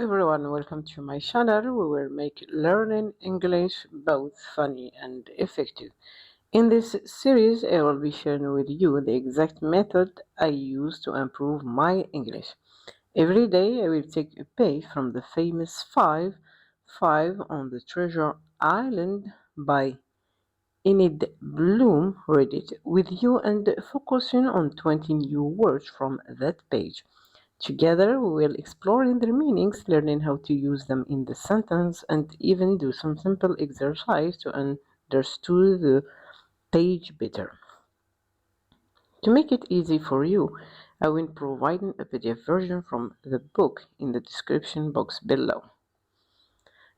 everyone, welcome to my channel. We will make learning English both funny and effective. In this series, I will be sharing with you the exact method I use to improve my English. Every day I will take a page from the famous Five on the Treasure Island by Enid Bloom, read it with you and focusing on 20 new words from that page. Together, we will explore their meanings, learning how to use them in the sentence, and even do some simple exercise to understand the page better. To make it easy for you, I will provide a PDF version from the book in the description box below.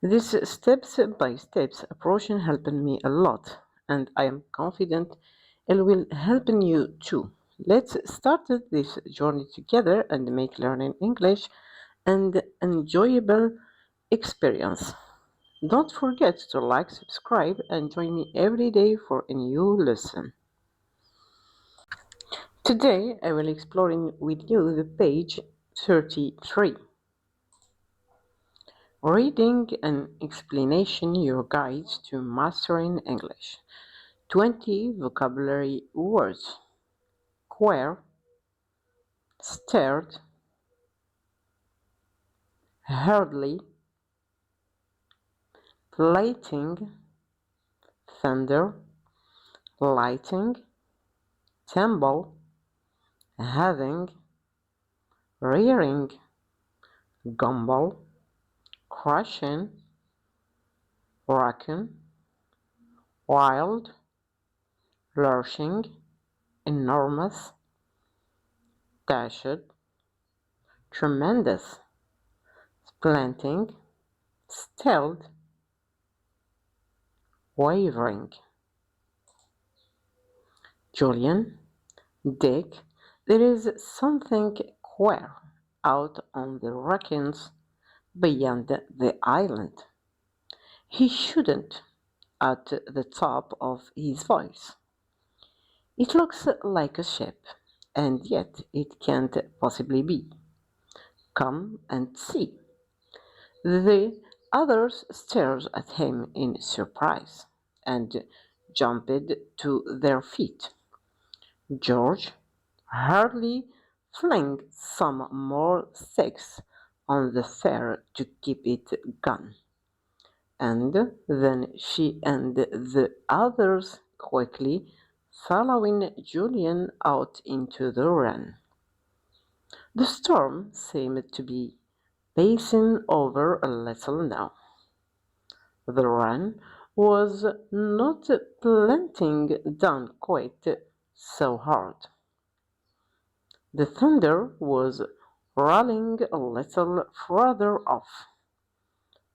This step-by-step approach helped me a lot, and I am confident it will help you too. Let's start this journey together and make learning English an enjoyable experience. Don't forget to like, subscribe, and join me every day for a new lesson. Today I will exploring with you the page 33. Reading and explanation, your guide to mastering English. 20 vocabulary words. Queer, stirred, hardly, lighting, thunder, lighting, tumble, having, rearing, gumble, crashing, raccoon, wild, lurching, enormous, dashed, tremendous, splanting, stilled, wavering. Julian, Dick, there is something queer out on the raccoons beyond the island. He shouldn't at the top of his voice. It looks like a ship, and yet it can't possibly be. Come and see. The others stared at him in surprise and jumped to their feet. George hurriedly flung some more sticks on the fire to keep it gone, and then she and the others quickly following Julian out into the rain. The storm seemed to be passing over a little now. The rain was not pelting down quite so hard. The thunder was rolling a little further off,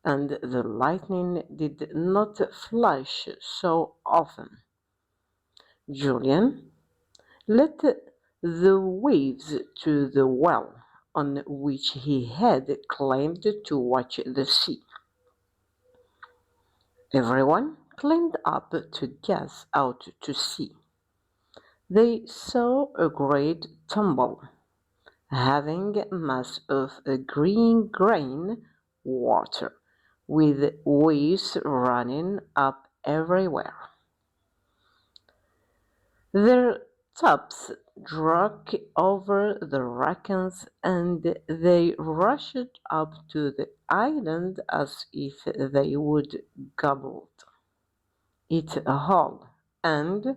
and the lightning did not flash so often. Julian led the waves to the well on which he had climbed to watch the sea. Everyone climbed up to gaze out to sea. They saw a great tumble, having a mass of green water, with waves running up everywhere. Their tops dragged over the raccoons, and they rushed up to the island as if they would gobble it whole, and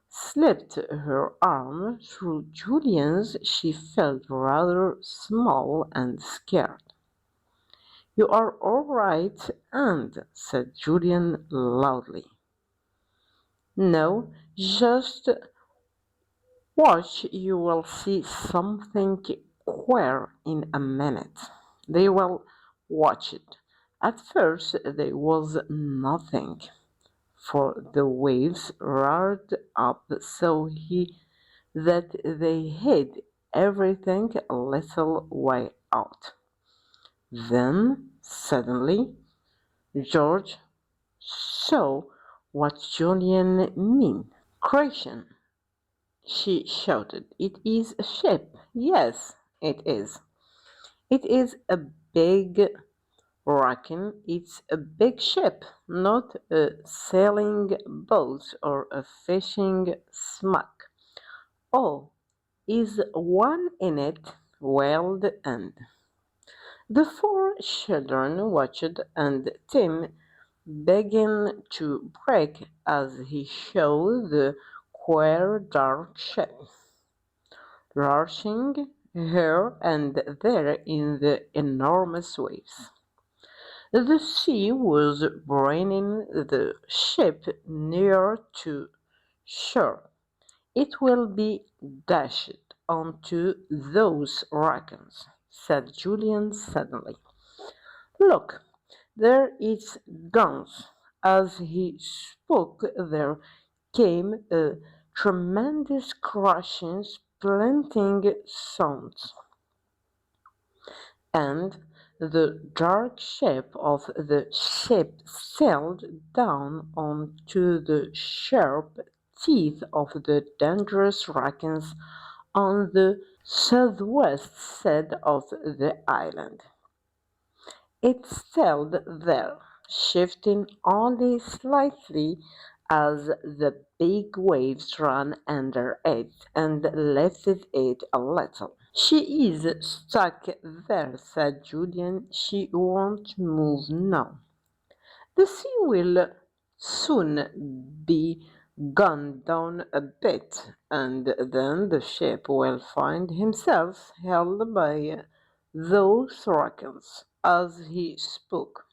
slipped her arm through Julian's. She felt rather small and scared. "You are all right, Aunt," said Julian loudly. "No, just watch. You will see something queer in a minute." They will watch it. At first there was nothing, for the waves roared up so that they hid everything a little way out. Then suddenly George saw what Julian meant. "Creation!" she shouted. "It is a ship." "Yes, it is. It is a big Raken, it's a big ship, not a sailing boat or a fishing smack. Oh, is one in it? wailed Anne. The four children watched, and Tim began to break as he showed the queer dark ship, lurching here and there in the enormous waves. The sea was bringing the ship nearer to shore. "It will be dashed onto those wagons," said Julian suddenly. "Look, there its guns." As he spoke there came a tremendous crashing, splinting sound, and the dark shape of the ship sailed down onto the sharp teeth of the dangerous rapids on the southwest side of the island. It stayed there, shifting only slightly as the big waves ran under it and lifted it a little. "She is stuck there," said Julian. "She won't move now. The sea will soon be gone down a bit, and then the ship will find himself held by those rockets." As he spoke,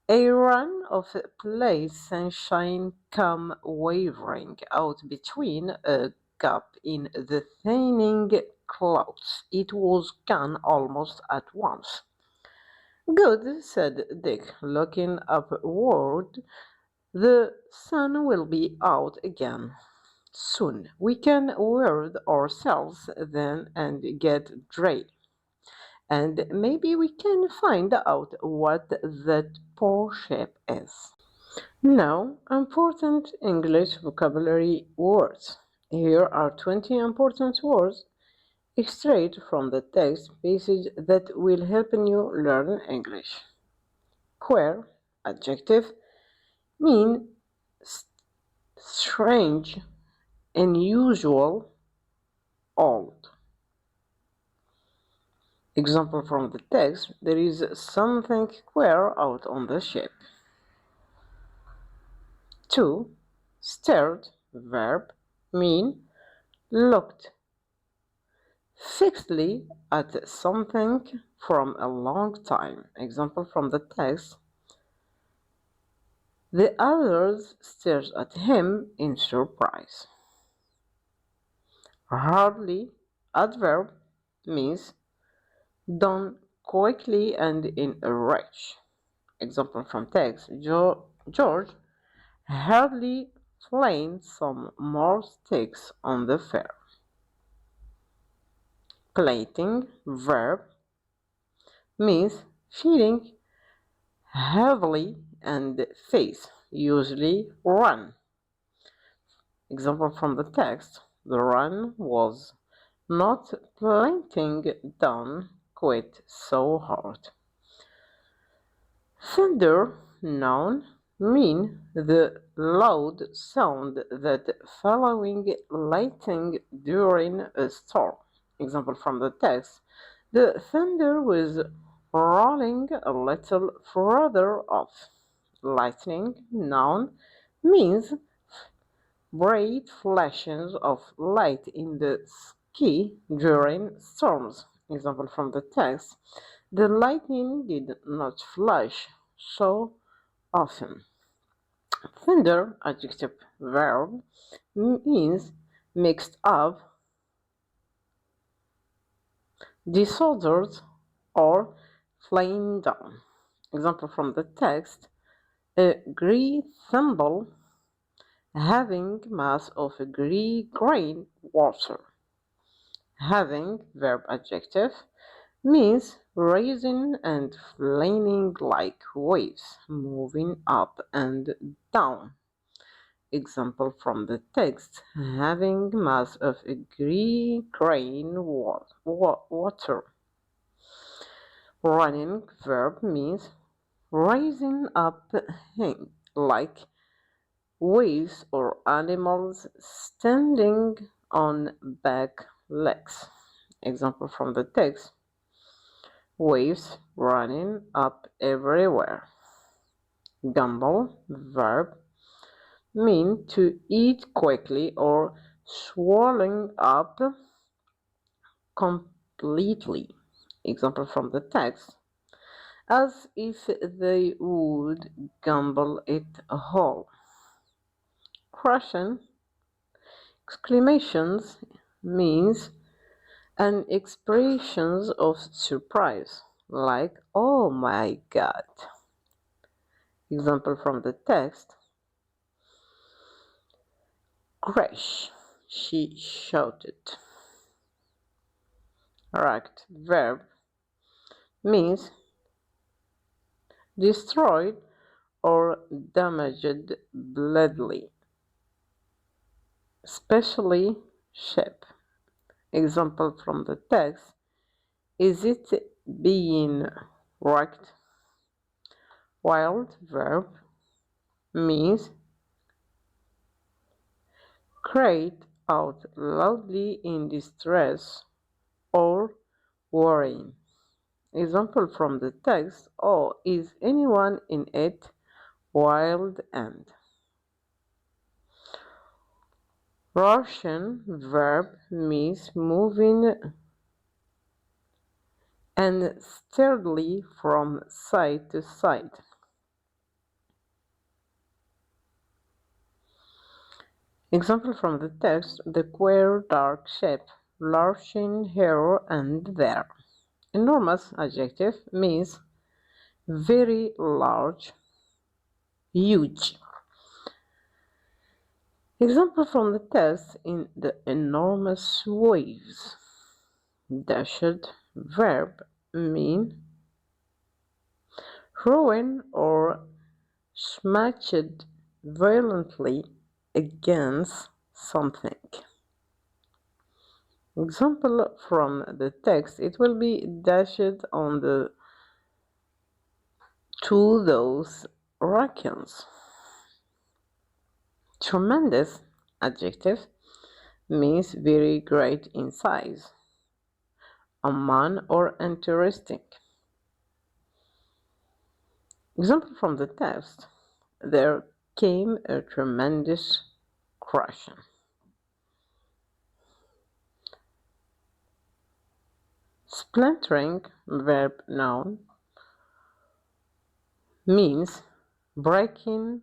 a run of pale sunshine came wavering out between a gap in the thinning clouds. It was gone almost at once. "Good," said Dick, looking upward. "The sun will be out again soon. We can wear ourselves then and get dry. And maybe we can find out what that poor ship is." Now, important English vocabulary words. Here are 20 important words straight from the text passage that will help you learn English. Queer, adjective, mean strange, unusual, old. Example from the text: there is something queer out on the ship. 2. Stared, verb, mean looked fixedly at something from a long time. Example from the text: the others stared at him in surprise. Hardly, adverb, means done quickly and in a rush. Example from text: George hurriedly flung some more sticks on the fire. Plating, verb, means feeding heavily and face, usually run. Example from the text: the run was not planting down quite so hard. Thunder, noun, mean the loud sound that following lightning during a storm. Example from the text: the thunder was rolling a little further off. Lightning, noun, means bright flashes of light in the sky during storms. Example from the text: the lightning did not flash so often. Thunder, adjective, verb, means mixed up, disordered, or flying down. Example from the text: a grey thimble having mass of grey-green water. Having, verb, adjective, means rising and flaming like waves, moving up and down. Example from the text: having mass of green water. Running verb means rising up like waves or animals standing on back legs. Example from the text: waves running up everywhere. Gumble verb mean to eat quickly or swallowing up completely. Example from the text: as if they would gumble it whole. Russian exclamations means an expression of surprise, like "Oh my God!" Example from the text: crash, she shouted. Wrecked verb means destroyed or damaged badly, especially ship. Example from the text: is it being wrecked? Wild verb means cried out loudly in distress or worrying. Example from the text: oh, is anyone in it? Wild end. Russian verb means moving unsteadily from side to side. Example from the text: the queer dark shape, large in here and there. Enormous adjective means very large, huge. Example from the text: in the enormous waves. Dashed verb mean ruin or smashed violently against something. Example from the text: it will be dashed on the to those raccoons. Tremendous adjective means very great in size, uncommon or interesting. Example from the text: there came a tremendous crash. Splintering verb noun means breaking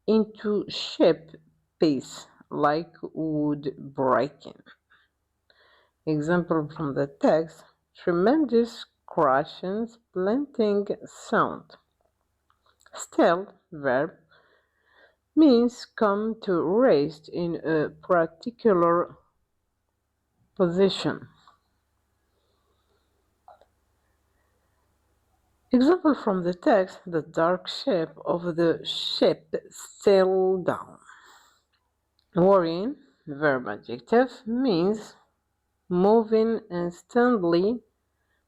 into shape piece like wood breaking. Example from the text: tremendous crashing splinting sound. Still verb means come to rest in a particular position. Example from the text: the dark shape of the ship sailed down. Worrying verb adjective means moving instantly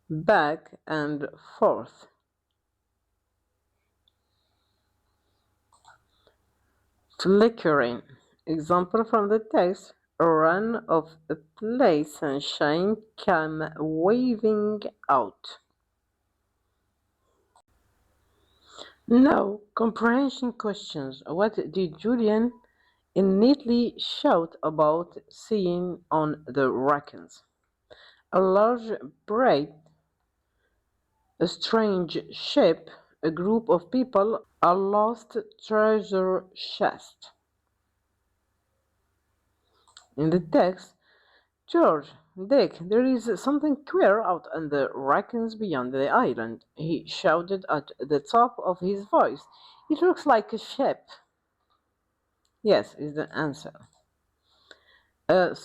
back and forth. Flickering. Example from the text: a run of a play sunshine came waving out. Now, comprehension questions. What did Julian innately shout about seeing on the raccoons? A large, bright, a strange ship, a group of people, a lost treasure chest. In the text: George, Dick, there is something queer out on the raccoons beyond the island, he shouted at the top of his voice. It looks like a ship. Yes, is the answer. A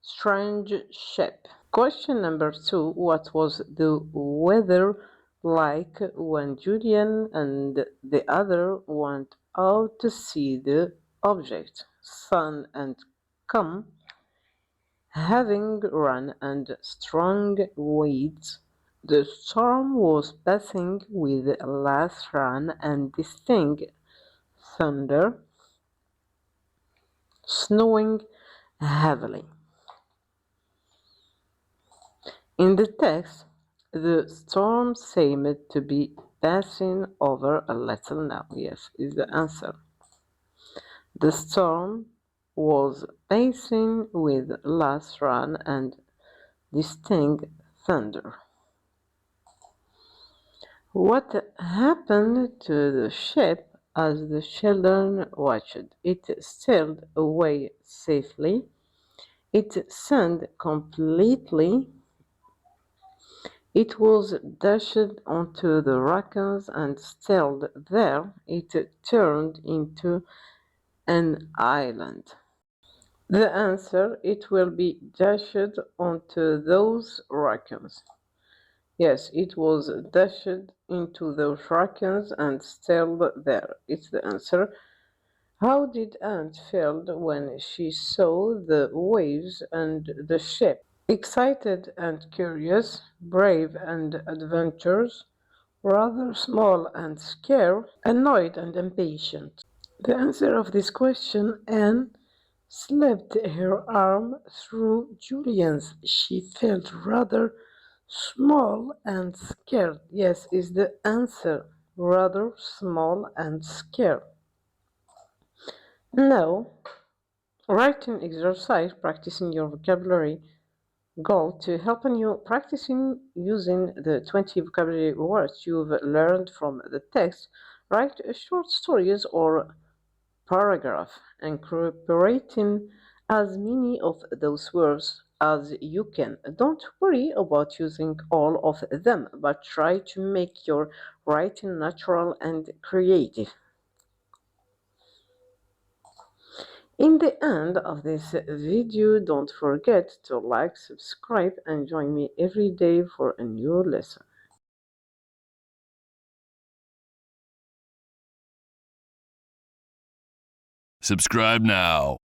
strange ship. Question number 2. What was the weather like when Julian and the other went out to see the object? Sun and calm, having run and strong winds The storm was passing with last run and distinct thunder, snowing heavily. In the text, the storm seemed to be passing over a little now. Yes, is the answer. The storm was passing with last run and distinct thunder. What happened to the ship as the children watched? It sailed away safely. It sank completely. It was dashed onto the rocks and stayed there. It turned into an island. The answer, it will be dashed onto those rocks. Yes, it was dashed into those rocks and stayed there. It's the answer. How did Aunt feel when she saw the waves and the ship? Excited and curious, brave and adventurous, rather small and scared, annoyed and impatient. The answer of this question, Anne slipped her arm through Julian's. She felt rather small and scared. Yes, is the answer. Rather small and scared. No. Writing exercise, practicing your vocabulary goal to help you practicing using the 20 vocabulary words you've learned from the text. Write short stories or paragraph, incorporating as many of those words as you can. Don't worry about using all of them, but try to make your writing natural and creative. In the end of this video, don't forget to like, subscribe, and join me every day for a new lesson. Subscribe now.